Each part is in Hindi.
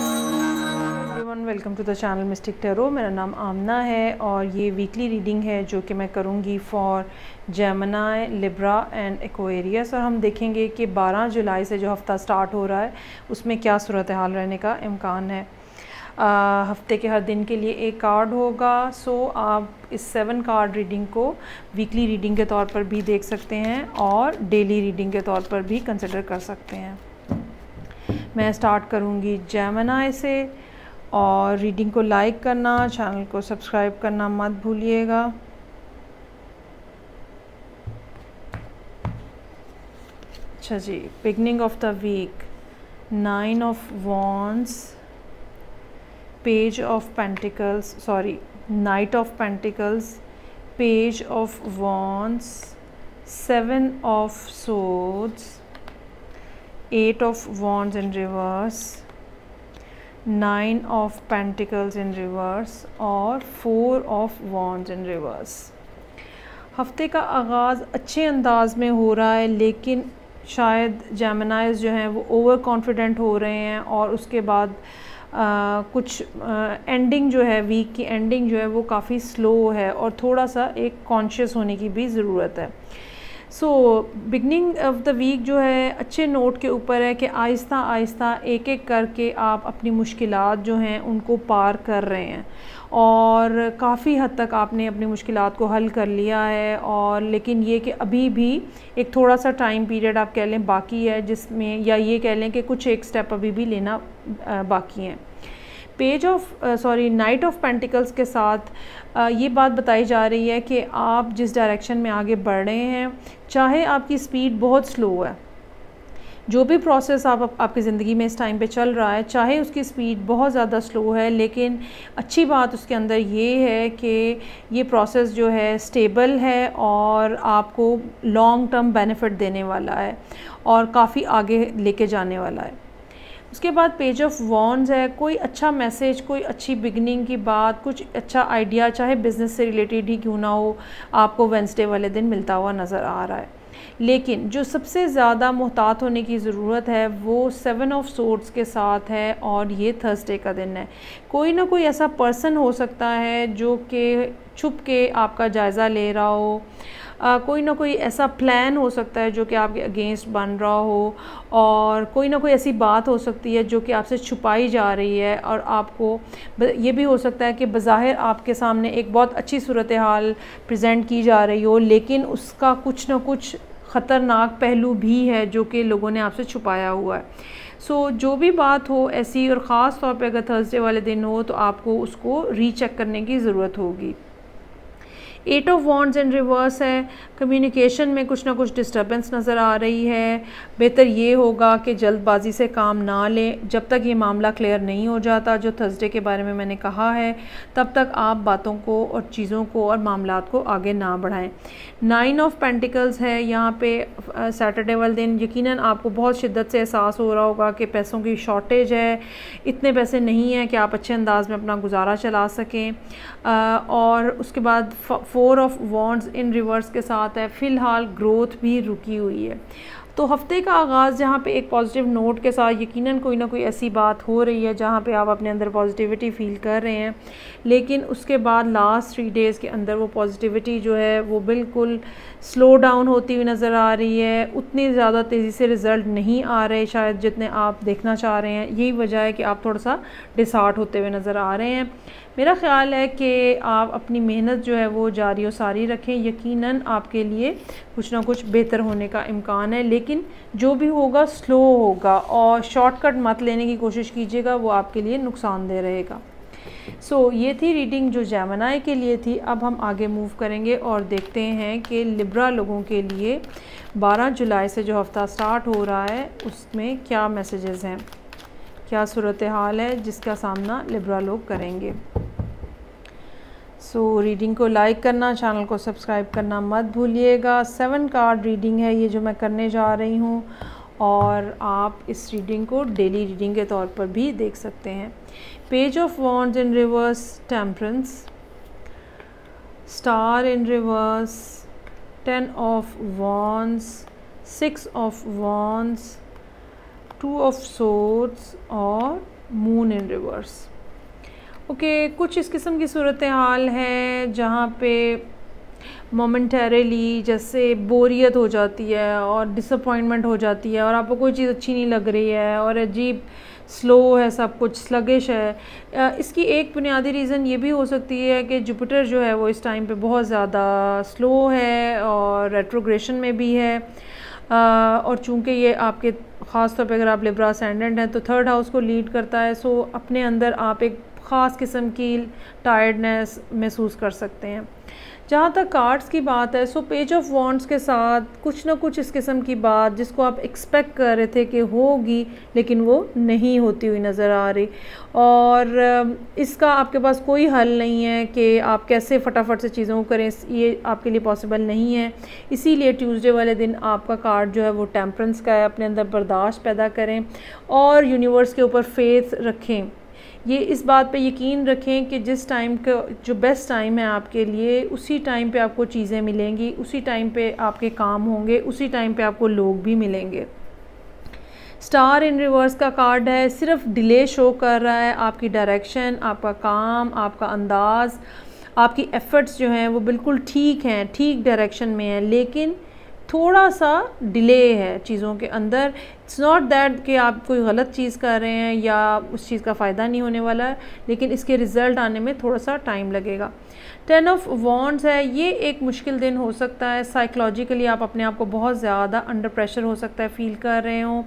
Everyone, welcome to the channel mystic tarot. मेरा नाम आमना है और ये वीकली रीडिंग है जो कि मैं करूँगी for Gemini, Libra and Aquarius. और हम देखेंगे कि 12 जुलाई से जो हफ़्ता स्टार्ट हो रहा है उसमें क्या सूरत हाल रहने का इम्कान है। हफ्ते के हर दिन के लिए एक कार्ड होगा। सो आप इस 7 कार्ड रीडिंग को वीकली रीडिंग के तौर पर भी देख सकते हैं और डेली रीडिंग के तौर पर भी कंसिडर कर सकते हैं। मैं स्टार्ट करूँगी जेमिनी से, और रीडिंग को लाइक करना, चैनल को सब्सक्राइब करना मत भूलिएगा। अच्छा जी, beginning of the week, 9 of wands, page of pentacles, sorry knight of pentacles, page of wands, 7 of swords, 8 of wands in reverse, 9 of pentacles in reverse और 4 of wands in reverse। हफ्ते का आगाज़ अच्छे अंदाज में हो रहा है, लेकिन शायद जेमिनीज़ जो हैं वो ओवर कॉन्फिडेंट हो रहे हैं और उसके बाद कुछ एंडिंग जो है, वीक की एंडिंग जो है वो काफ़ी स्लो है और थोड़ा सा एक कॉन्शियस होने की भी ज़रूरत है। सो बिगनिंग ऑफ द वीक जो है अच्छे नोट के ऊपर है कि आहिस्ता आहिस्ता एक एक करके आप अपनी मुश्किलात जो हैं उनको पार कर रहे हैं और काफ़ी हद तक आपने अपनी मुश्किलात को हल कर लिया है। और लेकिन ये कि अभी भी एक थोड़ा सा टाइम पीरियड आप कह लें बाकी है, जिसमें या ये कह लें कि कुछ एक स्टेप अभी भी लेना बाकी हैं। Page of night of pentacles के साथ ये बात बताई जा रही है कि आप जिस डायरेक्शन में आगे बढ़ रहे हैं, चाहे आपकी स्पीड बहुत स्लो है, जो भी प्रोसेस आपकी ज़िंदगी में इस टाइम पे चल रहा है, चाहे उसकी स्पीड बहुत ज़्यादा स्लो है, लेकिन अच्छी बात उसके अंदर ये है कि ये प्रोसेस जो है स्टेबल है और आपको लॉन्ग टर्म बेनिफिट देने वाला है और काफ़ी आगे लेके जाने वाला है। उसके बाद पेज ऑफ वॉन्ड्स है, कोई अच्छा मैसेज, कोई अच्छी बिगनिंग की बात, कुछ अच्छा आइडिया, चाहे बिज़नेस से रिलेटेड ही क्यों ना हो, आपको वेंसडे वाले दिन मिलता हुआ नज़र आ रहा है। लेकिन जो सबसे ज़्यादा मुहतात होने की ज़रूरत है वो 7 ऑफ सोर्ड्स के साथ है और ये थर्सडे का दिन है। कोई ना कोई ऐसा पर्सन हो सकता है जो कि छुप के आपका जायज़ा ले रहा हो, कोई ना कोई ऐसा प्लान हो सकता है जो कि आपके अगेंस्ट बन रहा हो, और कोई ना कोई ऐसी बात हो सकती है जो कि आपसे छुपाई जा रही है और आपको ये भी हो सकता है कि बज़ाहिर आपके सामने एक बहुत अच्छी सूरत हाल प्रेजेंट की जा रही हो, लेकिन उसका कुछ ना कुछ ख़तरनाक पहलू भी है जो कि लोगों ने आपसे छुपाया हुआ है। सो जो भी बात हो ऐसी, और ख़ास तौर पे अगर थर्सडे वाले दिन हो तो आपको उसको रीचेक करने की ज़रूरत होगी। 8 ऑफ वॉन्ड्स इन रिवर्स है, कम्युनिकेशन में कुछ ना कुछ डिस्टर्बेंस नज़र आ रही है। बेहतर ये होगा कि जल्दबाजी से काम ना लें जब तक ये मामला क्लियर नहीं हो जाता, जो थर्सडे के बारे में मैंने कहा है, तब तक आप बातों को और चीज़ों को और मामलात को आगे ना बढ़ाएं। 9 ऑफ पेंटिकल्स है यहाँ पे सैटरडे वाले दिन यकीनन आपको बहुत शिद्दत से एहसास हो रहा होगा कि पैसों की शॉर्टेज है, इतने पैसे नहीं हैं कि आप अच्छे अंदाज में अपना गुजारा चला सकें। और उसके बाद 4 ऑफ वॉन्ड्स इन रिवर्स के साथ है, फ़िलहाल ग्रोथ भी रुकी हुई है। तो हफ्ते का आगाज़ जहाँ पे एक पॉजिटिव नोट के साथ यकीनन कोई ना कोई ऐसी बात हो रही है जहाँ पे आप अपने अंदर पॉजिटिविटी फ़ील कर रहे हैं, लेकिन उसके बाद लास्ट 3 डेज़ के अंदर वो पॉजिटिविटी जो है वो बिल्कुल स्लो डाउन होती हुई नज़र आ रही है। उतनी ज़्यादा तेज़ी से रिज़ल्ट नहीं आ रहे शायद जितने आप देखना चाह रहे हैं। यही वजह है कि आप थोड़ा सा डिसहार्ट होते हुए नज़र आ रहे हैं। मेरा ख़्याल है कि आप अपनी मेहनत जो है वो जारी और सारी रखें, यकीनन आपके लिए कुछ ना कुछ बेहतर होने का इम्कान है, लेकिन जो भी होगा स्लो होगा और शॉर्टकट मत लेने की कोशिश कीजिएगा, वो आपके लिए नुकसानदेह रहेगा। सो ये थी रीडिंग जो जेमिनी के लिए थी। अब हम आगे मूव करेंगे और देखते हैं कि लिब्रा लोगों के लिए 12 जुलाई से जो हफ़्ता स्टार्ट हो रहा है उसमें क्या मैसेजेस हैं, क्या सूरत हाल है जिसका सामना लिब्रा लोग करेंगे। सो रीडिंग को लाइक करना, चैनल को सब्सक्राइब करना मत भूलिएगा। 7 कार्ड रीडिंग है ये जो मैं करने जा रही हूँ, और आप इस रीडिंग को डेली रीडिंग के तौर पर भी देख सकते हैं। Page of wands in reverse, temperance, star in reverse, 10 of wands, 6 of wands, two of swords और मून इन रिवर्स। ओके, कुछ इस किस्म की सूरत हाल है जहाँ पे मोमेंटरीली जैसे बोरियत हो जाती है और डिसअपॉइंटमेंट हो जाती है और आपको कोई चीज़ अच्छी नहीं लग रही है और अजीब स्लो है, सब कुछ स्लगिश है। इसकी एक बुनियादी रीज़न ये भी हो सकती है कि जुपिटर जो है वो इस टाइम पे बहुत ज़्यादा स्लो है और रेट्रोग्रेशन में भी है। और चूंकि ये आपके ख़ास तौर पे अगर आप लिब्रा असेंडेंट हैं तो थर्ड हाउस को लीड करता है, सो अपने अंदर आप एक ख़ास किस्म की टायर्डनेस महसूस कर सकते हैं। जहाँ तक कार्ड्स की बात है, सो पेज ऑफ वॉन्ड्स के साथ कुछ ना कुछ इस किस्म की बात जिसको आप एक्सपेक्ट कर रहे थे कि होगी लेकिन वो नहीं होती हुई नज़र आ रही, और इसका आपके पास कोई हल नहीं है कि आप कैसे फटाफट से चीज़ों को करें, ये आपके लिए पॉसिबल नहीं है। इसीलिए ट्यूसडे वाले दिन आपका कार्ड जो है वो टेम्परेंस का है। अपने अंदर बर्दाश्त पैदा करें और यूनिवर्स के ऊपर फेथ रखें। ये इस बात पे यकीन रखें कि जिस टाइम का जो बेस्ट टाइम है आपके लिए, उसी टाइम पे आपको चीज़ें मिलेंगी, उसी टाइम पे आपके काम होंगे, उसी टाइम पे आपको लोग भी मिलेंगे। स्टार इन रिवर्स का कार्ड है, सिर्फ डिले शो कर रहा है। आपकी डायरेक्शन, आपका काम, आपका अंदाज़, आपकी एफ़र्ट्स जो हैं वो बिल्कुल ठीक हैं, ठीक डायरेक्शन में हैं, लेकिन थोड़ा सा डिले है चीज़ों के अंदर। इट्स नॉट दैट कि आप कोई गलत चीज़ कर रहे हैं या उस चीज़ का फ़ायदा नहीं होने वाला है, लेकिन इसके रिज़ल्ट आने में थोड़ा सा टाइम लगेगा। 10 ऑफ वॉन्ड्स है, ये एक मुश्किल दिन हो सकता है। साइकोलॉजिकली आप अपने आप को बहुत ज़्यादा अंडर प्रेशर हो सकता है फील कर रहे हो,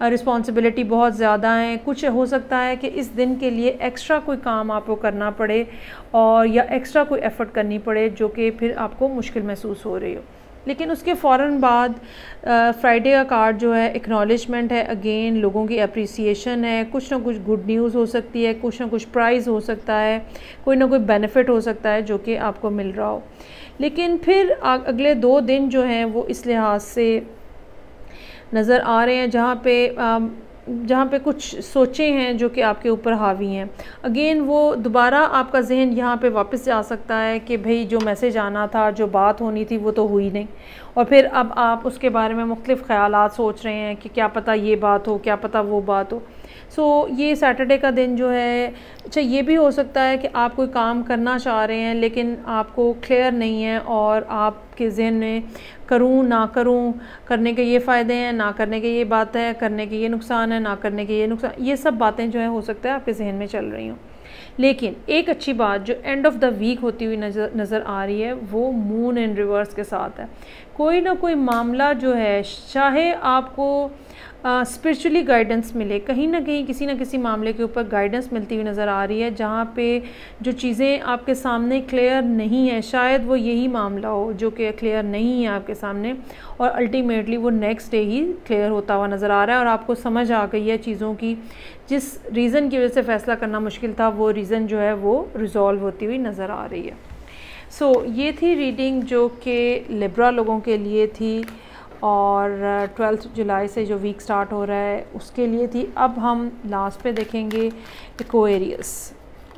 रिस्पॉन्सिबिलिटी बहुत ज़्यादा है। कुछ हो सकता है कि इस दिन के लिए एक्स्ट्रा कोई काम आपको करना पड़े और या एक्स्ट्रा कोई एफ़र्ट करनी पड़े जो कि फिर आपको मुश्किल महसूस हो रही हो। लेकिन उसके फ़ौरन बाद फ्राइडे का कार्ड जो है एक्नॉलेजमेंट है, अगेन लोगों की अप्रिसिएशन है, कुछ ना कुछ गुड न्यूज़ हो सकती है, कुछ ना कुछ प्राइज़ हो सकता है, कोई ना कोई बेनिफिट हो सकता है जो कि आपको मिल रहा हो। लेकिन फिर अगले 2 दिन जो हैं वो इस लिहाज से नज़र आ रहे हैं जहाँ पे कुछ सोचें हैं जो कि आपके ऊपर हावी हैं। अगेन वो दोबारा आपका जहन यहाँ पे वापस जा सकता है कि भाई जो मैसेज आना था, जो बात होनी थी वो तो हुई नहीं, और फिर अब आप उसके बारे में मुख्तलिफ़ ख़यालात सोच रहे हैं कि क्या पता ये बात हो, क्या पता वो बात हो। सो ये सैटरडे का दिन जो है, अच्छा ये भी हो सकता है कि आप कोई काम करना चाह रहे हैं लेकिन आपको क्लियर नहीं है और आपके जहन में करूं ना करूं, करने के ये फ़ायदे हैं, ना करने के ये बात है, करने के ये नुकसान है, ना करने के ये नुकसान, ये सब बातें जो है हो सकता है आपके जहन में चल रही हों। लेकिन एक अच्छी बात जो एंड ऑफ द वीक होती हुई नज़र आ रही है वो मून इन रिवर्स के साथ है। कोई ना कोई मामला जो है, चाहे आपको स्पिरिचुअली गाइडेंस मिले, कहीं ना कहीं किसी न किसी मामले के ऊपर गाइडेंस मिलती हुई नज़र आ रही है जहाँ पे जो चीज़ें आपके सामने क्लियर नहीं है, शायद वो यही मामला हो जो कि क्लियर नहीं है आपके सामने, और अल्टीमेटली वो नेक्स्ट डे ही क्लियर होता हुआ नज़र आ रहा है और आपको समझ आ गई है चीज़ों की। जिस रीज़न की वजह से फ़ैसला करना मुश्किल था वो रीज़न जो है वो रिज़ॉल्व होती हुई नज़र आ रही है। सो ये थी रीडिंग जो कि लिब्रा लोगों के लिए थी और 12 जुलाई से जो वीक स्टार्ट हो रहा है उसके लिए थी। अब हम लास्ट पे देखेंगे Aquarius.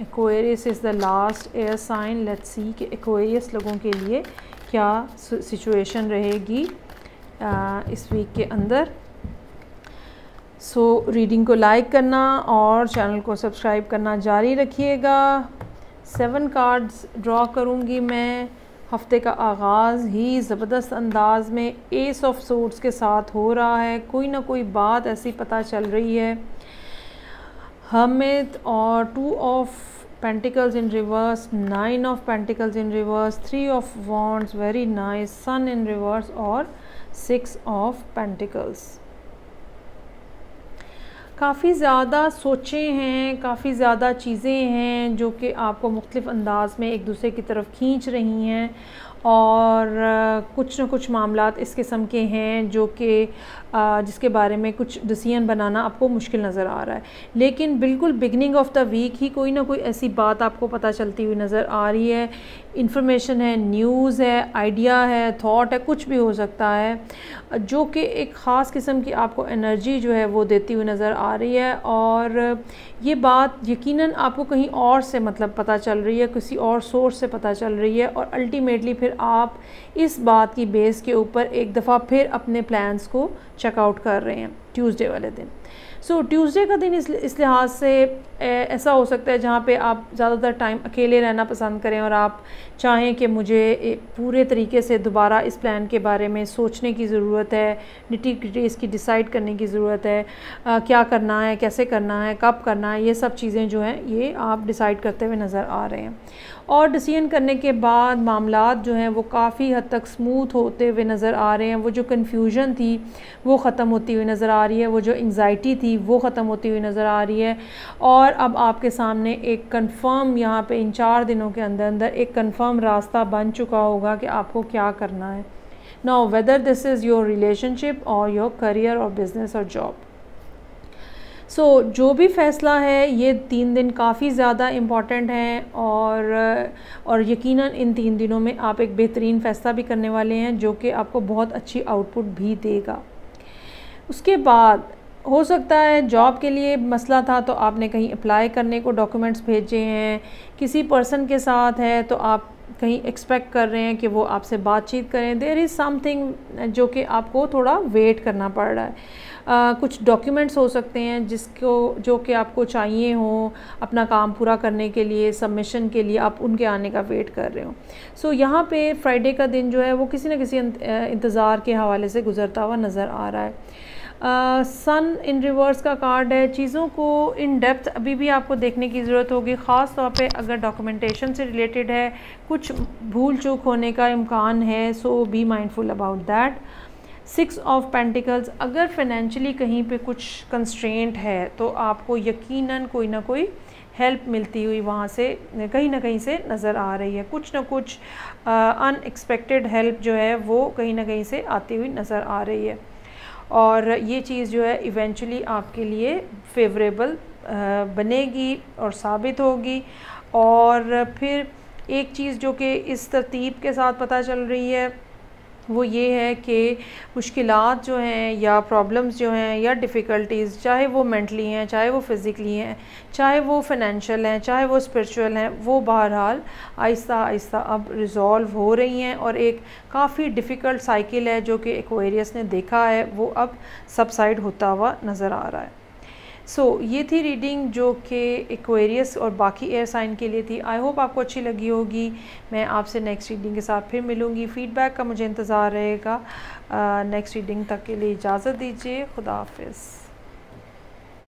Aquarius is the last air sign. Let's see कि एक्वेरियस लोगों के लिए क्या सिचुएशन रहेगी इस वीक के अंदर। सो रीडिंग को लाइक करना और चैनल को सब्सक्राइब करना जारी रखिएगा। 7 कार्ड्स ड्रॉ करूँगी मैं। हफ्ते का आगाज़ ही ज़बरदस्त अंदाज में एस ऑफ सोर्ड्स के साथ हो रहा है। कोई ना कोई बात ऐसी पता चल रही है। हर्मिट और 2 of pentacles in reverse, 9 of pentacles in reverse, 3 of wands, very nice, sun in reverse और 6 ऑफ पेंटिकल्स। काफ़ी ज़्यादा सोचें हैं, काफ़ी ज़्यादा चीज़ें हैं जो कि आपको मुख्तलिफ़ अंदाज में एक दूसरे की तरफ खींच रही हैं और कुछ न कुछ मामलात इस किस्म के हैं जो कि जिसके बारे में कुछ डिसीजन बनाना आपको मुश्किल नज़र आ रहा है। लेकिन बिल्कुल बिगनिंग ऑफ द वीक ही कोई ना कोई ऐसी बात आपको पता चलती हुई नज़र आ रही है। इन्फॉर्मेशन है, न्यूज़ है, आइडिया है, थॉट है, कुछ भी हो सकता है जो कि एक ख़ास किस्म की आपको एनर्जी जो है वो देती हुई नज़र आ रही है। और ये बात यकीनन आपको कहीं और से मतलब पता चल रही है, किसी और सोर्स से पता चल रही है और अल्टीमेटली फिर आप इस बात की बेस के ऊपर एक दफ़ा फिर अपने प्लान्स को चेकआउट कर रहे हैं ट्यूसडे वाले दिन। सो ट्यूसडे का दिन इस लिहाज से ऐसा हो सकता है जहाँ पे आप ज़्यादातर टाइम अकेले रहना पसंद करें और आप चाहें कि मुझे पूरे तरीके से दोबारा इस प्लान के बारे में सोचने की ज़रूरत है, निटी-ग्रिटी इसकी डिसाइड करने की ज़रूरत है, क्या करना है, कैसे करना है, कब करना है, ये सब चीज़ें जो हैं ये आप डिसाइड करते हुए नज़र आ रहे हैं। और डिसीजन करने के बाद मामलात जो हैं वो काफ़ी हद तक स्मूथ होते हुए नज़र आ रहे हैं। वो जो कन्फ्यूजन थी वो ख़त्म होती हुई नज़र आ रही है, वो जो एंग्जाइटी थी वो ख़त्म होती हुई नज़र आ रही है। और अब आपके सामने एक कंफर्म, यहाँ पे इन 4 दिनों के अंदर अंदर एक कंफर्म रास्ता बन चुका होगा कि आपको क्या करना है। Now whether this is your relationship और योर करियर और बिज़नेस और जॉब। सो जो भी फ़ैसला है ये 3 दिन काफ़ी ज़्यादा इम्पॉर्टेंट हैं और यकीनन इन 3 दिनों में आप एक बेहतरीन फ़ैसला भी करने वाले हैं जो कि आपको बहुत अच्छी आउटपुट भी देगा। उसके बाद हो सकता है जॉब के लिए मसला था तो आपने कहीं अप्लाई करने को डॉक्यूमेंट्स भेजे हैं, किसी पर्सन के साथ है तो आप कहीं एक्सपेक्ट कर रहे हैं कि वो आपसे बातचीत करें। देयर इज़ समथिंग जो कि आपको थोड़ा वेट करना पड़ रहा है। कुछ डॉक्यूमेंट्स हो सकते हैं जो कि आपको चाहिए हों अपना काम पूरा करने के लिए, सबमिशन के लिए, आप उनके आने का वेट कर रहे हो। सो यहाँ पे फ्राइडे का दिन जो है वो किसी न किसी इंतज़ार के हवाले से गुजरता हुआ नज़र आ रहा है। सन इन रिवर्स का कार्ड है। चीज़ों को इन डेप्थ अभी भी आपको देखने की ज़रूरत होगी, ख़ास तौर पे अगर डॉक्यूमेंटेशन से रिलेटेड है, कुछ भूल चूक होने का इम्कान है, so be mindful about that. 6 of pentacles, अगर फाइनेंशियली कहीं पे कुछ कंस्ट्रेंट है तो आपको यकीनन कोई ना कोई हेल्प मिलती हुई वहाँ से कहीं ना कहीं से नज़र आ रही है। कुछ ना कुछ अनएक्सपेक्टेड हेल्प जो है वो कहीं ना कहीं से आती हुई नज़र आ रही है और ये चीज़ जो है इवेंचुअली आपके लिए फेवरेबल बनेगी और साबित होगी। और फिर एक चीज़ जो कि इस तरतीब के साथ पता चल रही है वो ये है कि मुश्किलात जो हैं या प्रॉब्लम्स जो हैं या डिफ़िकल्टीज़, चाहे वो मेंटली हैं, चाहे वो फ़िज़िकली हैं, चाहे वो फाइनेंशियल हैं, चाहे वो स्पिरिचुअल हैं, वो बहरहाल आहिस्ता आहिस्ता अब रिज़ॉल्व हो रही हैं और एक काफ़ी डिफ़िकल्ट साइकिल है जो कि एक्वेरियस ने देखा है वो अब सबसाइड होता हुआ नज़र आ रहा है। सो ये थी रीडिंग जो कि एक्वेरियस और बाकी एयर साइन के लिए थी। आई होप आपको अच्छी लगी होगी। मैं आपसे नेक्स्ट रीडिंग के साथ फिर मिलूँगी। फ़ीडबैक का मुझे इंतज़ार रहेगा। नेक्स्ट रीडिंग तक के लिए इजाज़त दीजिए। खुदा हाफ़िज़।